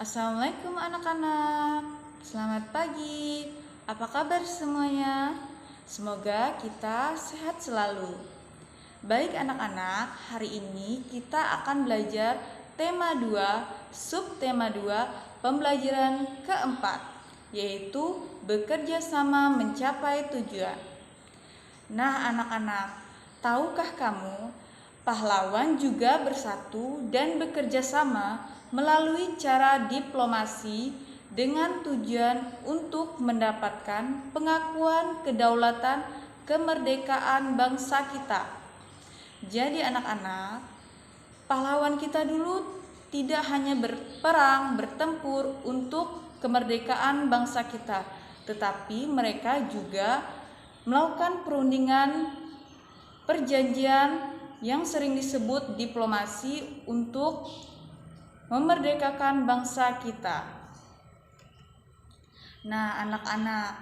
Assalamualaikum anak-anak. Selamat pagi. Apa kabar semuanya? Semoga kita sehat selalu. Baik anak-anak, hari ini kita akan belajar tema 2, subtema 2, pembelajaran keempat, yaitu bekerja sama mencapai tujuan. Nah anak-anak, tahukah kamu pahlawan juga bersatu dan bekerja sama melalui cara diplomasi dengan tujuan untuk mendapatkan pengakuan kedaulatan kemerdekaan bangsa kita. Jadi anak-anak, pahlawan kita dulu tidak hanya berperang, bertempur untuk kemerdekaan bangsa kita, tetapi mereka juga melakukan perundingan perjanjian yang sering disebut diplomasi untuk memerdekakan bangsa kita. Nah, anak-anak,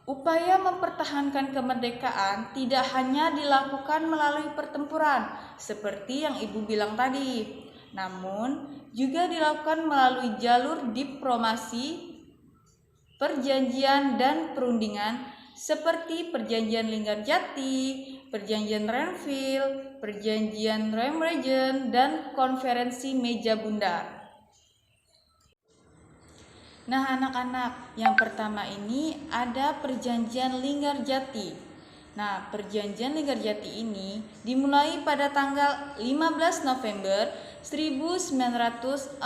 upaya mempertahankan kemerdekaan tidak hanya dilakukan melalui pertempuran seperti yang Ibu bilang tadi, namun juga dilakukan melalui jalur diplomasi, perjanjian dan perundingan seperti perjanjian Linggarjati, perjanjian Renville, perjanjian Remagen, dan konferensi meja bundar. Nah anak-anak, yang pertama ini ada perjanjian Linggarjati. Nah perjanjian Linggarjati ini dimulai pada tanggal 15 November 1946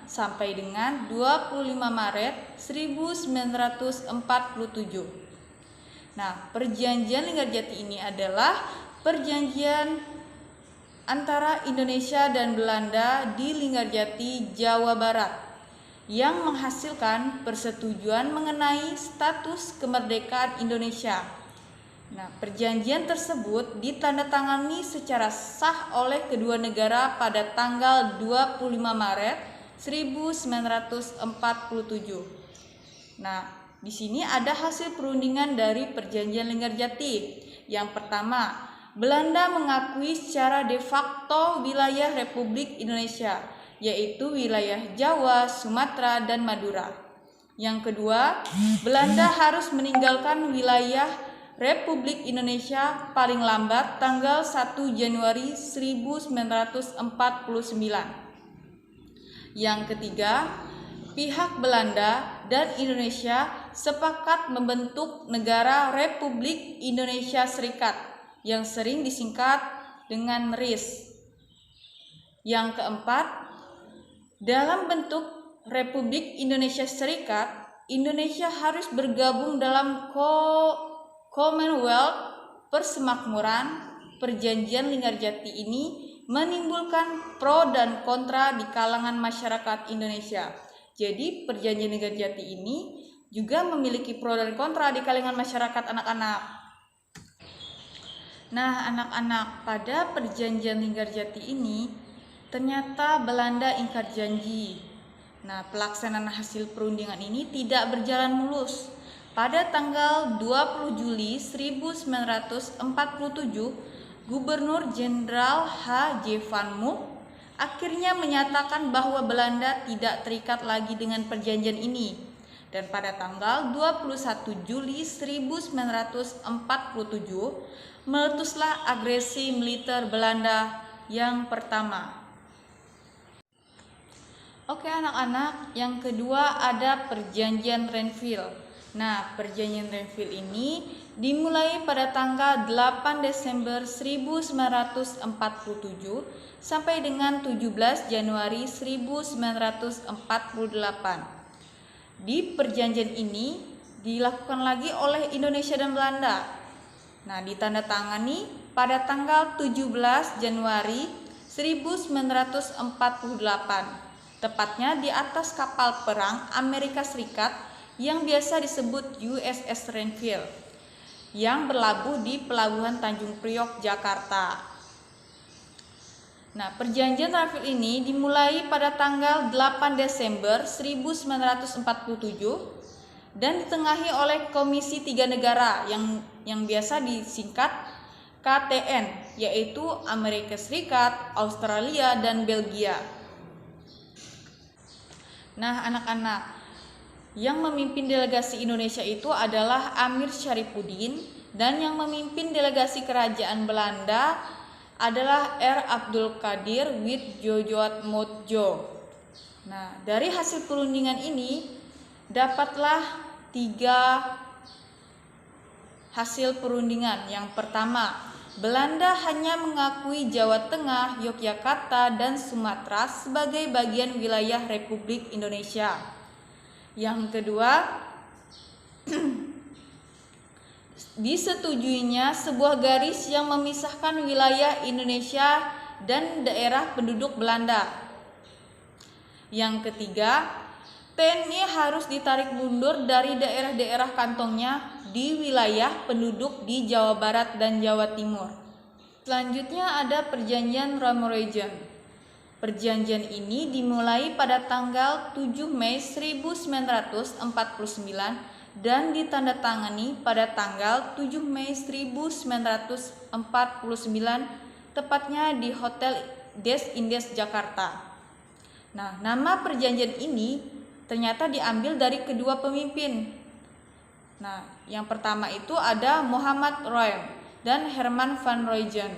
sampai dengan 25 Maret 1947. Nah, perjanjian Linggarjati ini adalah perjanjian antara Indonesia dan Belanda di Linggarjati, Jawa Barat, yang menghasilkan persetujuan mengenai status kemerdekaan Indonesia. Nah, perjanjian tersebut ditandatangani secara sah oleh kedua negara pada tanggal 25 Maret 1947. Nah, di sini ada hasil perundingan dari perjanjian Linggarjati. Yang pertama, Belanda mengakui secara de facto wilayah Republik Indonesia, yaitu wilayah Jawa, Sumatera, dan Madura. Yang kedua, Belanda harus meninggalkan wilayah Republik Indonesia paling lambat tanggal 1 Januari 1949. Yang ketiga, pihak Belanda dan Indonesia sepakat membentuk negara Republik Indonesia Serikat yang sering disingkat dengan RIS. Yang keempat, dalam bentuk Republik Indonesia Serikat, Indonesia harus bergabung dalam Commonwealth. Persemakmuran perjanjian Linggarjati ini menimbulkan pro dan kontra di kalangan masyarakat Indonesia. Jadi perjanjian Linggarjati ini juga memiliki pro dan kontra di kalangan masyarakat anak-anak. Nah anak-anak, pada perjanjian Linggarjati ini ternyata Belanda ingkar janji. Nah pelaksanaan hasil perundingan ini tidak berjalan mulus. Pada tanggal 20 Juli 1947, Gubernur Jenderal H.J. Van Mook akhirnya menyatakan bahwa Belanda tidak terikat lagi dengan perjanjian ini. Dan pada tanggal 21 Juli 1947 meletuslah agresi militer Belanda yang pertama. Oke anak-anak, yang kedua ada perjanjian Renville. Nah, perjanjian Renville ini dimulai pada tanggal 8 Desember 1947 sampai dengan 17 Januari 1948. Di perjanjian ini dilakukan lagi oleh Indonesia dan Belanda. Nah, ditandatangani pada tanggal 17 Januari 1948, tepatnya di atas kapal perang Amerika Serikat yang biasa disebut USS Renville, yang berlabuh di Pelabuhan Tanjung Priok, Jakarta. Nah, perjanjian Renville ini dimulai pada tanggal 8 Desember 1947 dan ditengahi oleh Komisi Tiga Negara yang biasa disingkat KTN, yaitu Amerika Serikat, Australia, dan Belgia. Nah, anak-anak, yang memimpin delegasi Indonesia itu adalah Amir Syarifuddin, dan yang memimpin delegasi kerajaan Belanda adalah R. Abdul Qadir Widjojoatmojo. Nah, dari hasil perundingan ini dapatlah 3 hasil perundingan. Yang pertama, Belanda hanya mengakui Jawa Tengah, Yogyakarta, dan Sumatera sebagai bagian wilayah Republik Indonesia. Yang kedua, disetujuinya sebuah garis yang memisahkan wilayah Indonesia dan daerah penduduk Belanda. Yang ketiga, TNI harus ditarik mundur dari daerah-daerah kantongnya di wilayah penduduk di Jawa Barat dan Jawa Timur. Selanjutnya ada Perjanjian Romerogen. Perjanjian ini dimulai pada tanggal 7 Mei 1949 dan ditandatangani pada tanggal 7 Mei 1949, tepatnya di Hotel Des Indes Jakarta. Nah, nama perjanjian ini ternyata diambil dari kedua pemimpin. Nah, yang pertama itu ada Muhammad Roem dan Herman van Royen.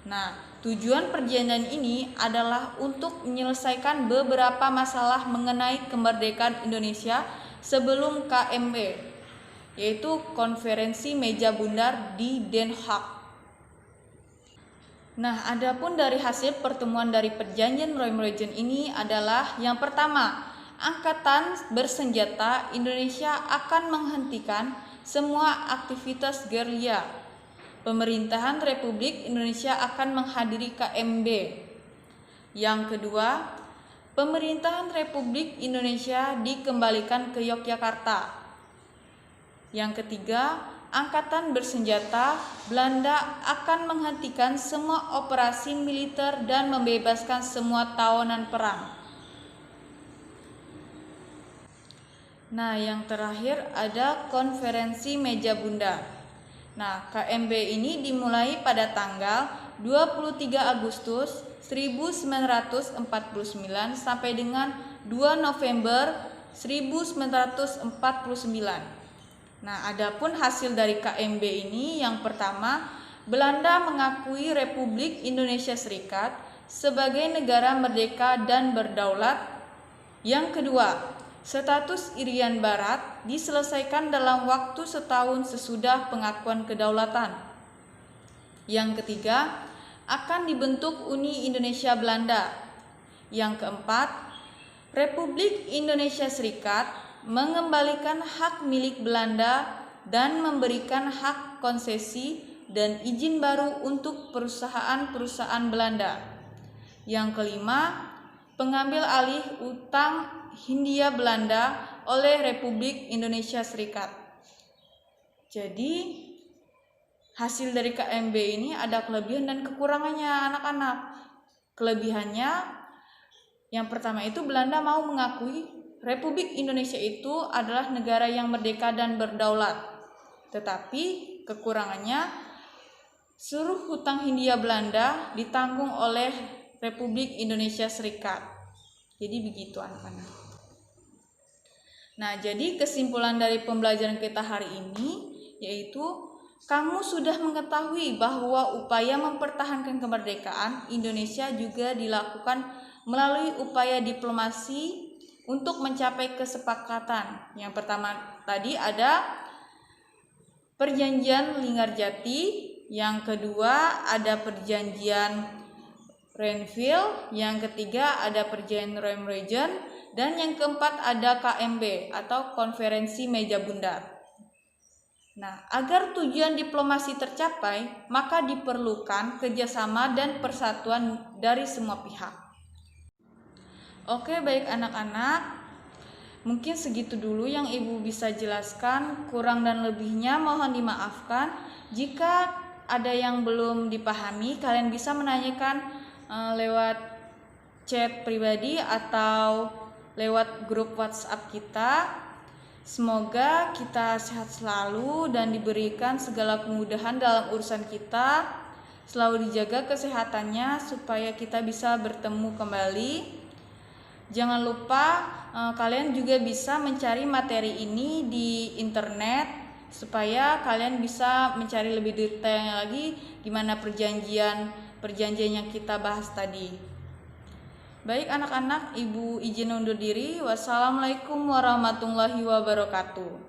Nah, tujuan perjanjian ini adalah untuk menyelesaikan beberapa masalah mengenai kemerdekaan Indonesia sebelum KMB, yaitu Konferensi Meja Bundar di Den Haag. Nah, adapun dari hasil pertemuan dari perjanjian Romerogen ini adalah yang pertama, Angkatan Bersenjata Indonesia akan menghentikan semua aktivitas gerilya. Pemerintahan Republik Indonesia akan menghadiri KMB. Yang kedua, pemerintahan Republik Indonesia dikembalikan ke Yogyakarta. Yang ketiga, Angkatan Bersenjata Belanda akan menghentikan semua operasi militer dan membebaskan semua tawanan perang. Nah, yang terakhir ada Konferensi Meja Bundar. Nah, KMB ini dimulai pada tanggal 23 Agustus 1949 sampai dengan 2 November 1949. Nah, adapun hasil dari KMB ini yang pertama, Belanda mengakui Republik Indonesia Serikat sebagai negara merdeka dan berdaulat. Yang kedua, status Irian Barat diselesaikan dalam waktu setahun sesudah pengakuan kedaulatan. Yang ketiga, akan dibentuk Uni Indonesia Belanda. Yang keempat, Republik Indonesia Serikat mengembalikan hak milik Belanda dan memberikan hak konsesi dan izin baru untuk perusahaan-perusahaan Belanda. Yang kelima, pengambil alih utang Hindia Belanda oleh Republik Indonesia Serikat. Jadi hasil dari KMB ini ada kelebihan dan kekurangannya, anak-anak. Kelebihannya yang pertama itu Belanda mau mengakui Republik Indonesia itu adalah negara yang merdeka dan berdaulat. Tetapi kekurangannya seluruh hutang Hindia Belanda ditanggung oleh Republik Indonesia Serikat. Jadi begitu anak-anak. Nah, jadi kesimpulan dari pembelajaran kita hari ini yaitu kamu sudah mengetahui bahwa upaya mempertahankan kemerdekaan Indonesia juga dilakukan melalui upaya diplomasi untuk mencapai kesepakatan. Yang pertama tadi ada Perjanjian Linggarjati, yang kedua ada Perjanjian Renville, yang ketiga ada Perjanjian Romerogen, dan yang keempat ada KMB atau Konferensi Meja Bundar. Nah, agar tujuan diplomasi tercapai, maka diperlukan kerjasama dan persatuan dari semua pihak. Oke, baik anak-anak, mungkin segitu dulu yang Ibu bisa jelaskan. Kurang dan lebihnya mohon dimaafkan. Jika ada yang belum dipahami, kalian bisa menanyakan lewat chat pribadi atau lewat grup WhatsApp kita. Semoga kita sehat selalu dan diberikan segala kemudahan dalam urusan kita. Selalu dijaga kesehatannya supaya kita bisa bertemu kembali. Jangan lupa kalian juga bisa mencari materi ini di internet supaya kalian bisa mencari lebih detail lagi gimana perjanjian yang kita bahas tadi. Baik anak-anak, Ibu izin undur diri. Wassalamualaikum warahmatullahi wabarakatuh.